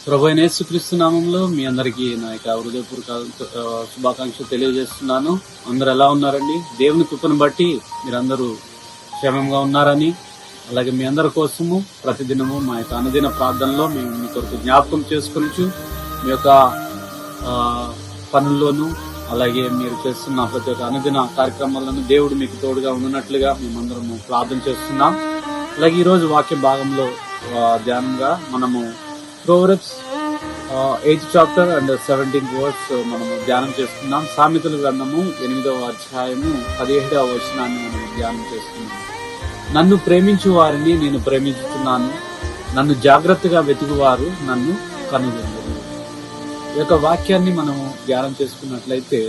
ప్రభువైన యేసుక్రీస్తు నామంలో మీ అందరికీ నా యొక్క హృదయపూర్వక శుభాకాంక్షలు తెలియజేస్తున్నాను. అందరు ఎలా ఉన్నారండి? దేవుని కృపను బట్టి మీరందరూ క్షేమంగా ఉన్నారని, అలాగే మీ అందరి కోసము ప్రతిదినము మా యొక్క అనుదిన ప్రార్థనలో మేము మీ కొరకు జ్ఞాపకం చేసుకుని మీ యొక్క పనుల్లోనూ అలాగే మీరు చేస్తున్న ప్రతి ఒక్క అనుదిన కార్యక్రమాలను దేవుడు మీకు తోడుగా ఉన్నట్లుగా మేమందరము ప్రార్థన చేస్తున్నాం. అలాగే ఈరోజు వాక్య భాగంలో ధ్యానంగా మనము Proverbs 8th chapter and 17th verse మనము ధ్యానం చేసుకున్నాం. సామెతల గ్రంథము 8వ అధ్యాయము 17వ వచనాన్ని మనం ధ్యానం చేసుకున్నాం. నన్ను ప్రేమించు వారిని నేను ప్రేమించుతున్నాను, నన్ను జాగ్రత్తగా వెతుకువారు నన్ను కనుగొన్నారు. ఈ యొక్క వాక్యాన్ని మనము ధ్యానం చేసుకున్నట్లయితే,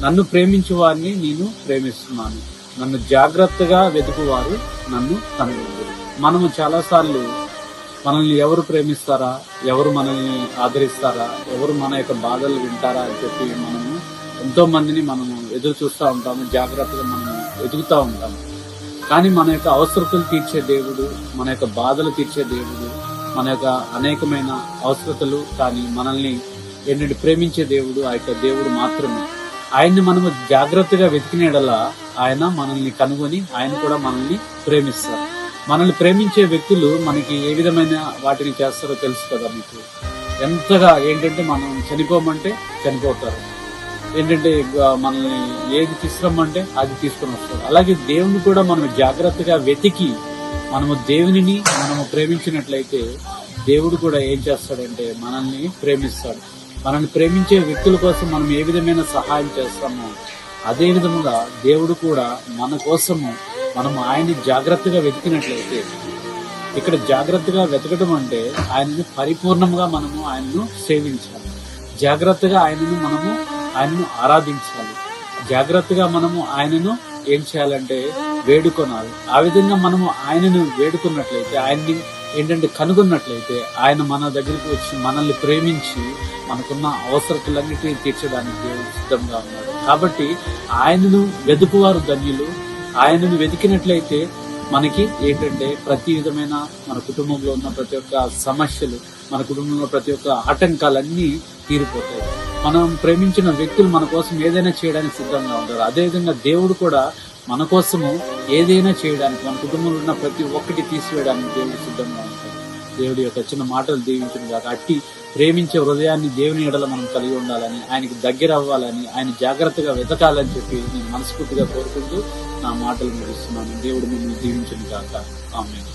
నన్ను ప్రేమించు వారిని నేను ప్రేమిస్తున్నాను, నన్ను జాగ్రత్తగా వెతుకువారు నన్ను కనుగొన్నారు. మనము చాలాసార్లు మనల్ని ఎవరు ప్రేమిస్తారా, ఎవరు మనల్ని ఆదరిస్తారా, ఎవరు మన యొక్క బాధలు వింటారా అని చెప్పి మనము ఎంతో మందిని మనము ఎదురు చూస్తూ ఉంటాము, జాగ్రత్తగా మనము వెతుకుతూ ఉంటాము. కానీ మన యొక్క అవసరతలు తీర్చే దేవుడు, మన యొక్క బాధలు తీర్చే దేవుడు, మన యొక్క అనేకమైన అవసరతలు కానీ మనల్ని ఏంటంటే ప్రేమించే దేవుడు ఆ యొక్క దేవుడు మాత్రమే. ఆయన్ని మనము జాగ్రత్తగా వెతికినేడలా ఆయన మనల్ని కనుగొని ఆయన కూడా మనల్ని ప్రేమిస్తారు. మనల్ని ప్రేమించే వ్యక్తులు మనకి ఏ విధమైన వాటిని చేస్తారో తెలుసు కదా మీకు. ఎంతగా ఏంటంటే మనం చనిపోమంటే చనిపోతారు, ఏంటంటే మనల్ని ఏది తీసుకురమ్మంటే అది తీసుకొని వస్తారు. అలాగే దేవుని కూడా మనం జాగ్రత్తగా వెతికి మనము దేవునిని మనము ప్రేమించినట్లయితే దేవుడు కూడా ఏం చేస్తాడంటే మనల్ని ప్రేమిస్తాడు. మనల్ని ప్రేమించే వ్యక్తుల కోసం మనం ఏ విధమైన సహాయం చేస్తామో అదే విధముగా దేవుడు కూడా మన కోసము మనం ఆయన్ని జాగ్రత్తగా వెతికినట్లయితే, ఇక్కడ జాగ్రత్తగా వెతకడం అంటే ఆయనను పరిపూర్ణంగా మనము ఆయనను సేవించాలి, జాగ్రత్తగా ఆయనను ఆరాధించాలి, జాగ్రత్తగా మనము ఆయనను ఏం చేయాలంటే వేడుకొనాలి. ఆ విధంగా మనము ఆయనను వేడుకున్నట్లయితే, ఆయన్ని ఏంటంటే కనుగొన్నట్లయితే ఆయన మన దగ్గరికి వచ్చి మనల్ని ప్రేమించి మనకున్న అవసరతలన్నిటినీ తీర్చడానికి దేవుడు సిద్ధంగా ఉన్నాడు. కాబట్టి ఆయనను వెతుకువారు ధన్యులు. ఆయనను వెతికినట్లయితే మనకి ఏంటంటే ప్రతి విధమైన మన కుటుంబంలో ఉన్న ప్రతి ఒక్క సమస్యలు, మన కుటుంబంలో ప్రతి ఒక్క ఆటంకాలన్నీ తీరిపోతాయి. మనం ప్రేమించిన వ్యక్తులు మన కోసం ఏదైనా చేయడానికి సిద్ధంగా ఉంటారు. అదేవిధంగా దేవుడు కూడా మన కోసము ఏదైనా చేయడానికి, మన కుటుంబంలో ఉన్న ప్రతి ఒక్కటి తీసివేయడానికి దేవుడు సిద్ధంగా ఉంటాడు. దేవుడి యొక్క చిన్న మాటలు దీవించిన కాక అట్టి ప్రేమించే హృదయాన్ని దేవుని ఎడల మనం కలిగి ఉండాలని, ఆయనకి దగ్గర అవ్వాలని, ఆయన జాగ్రత్తగా వెతకాలని చెప్పి నేను మనస్ఫూర్తిగా కోరుకుంటూ నా మాటలు ముగిస్తున్నాను. దేవుడు మిమ్మల్ని దీవించిన కాక. ఆమేన్.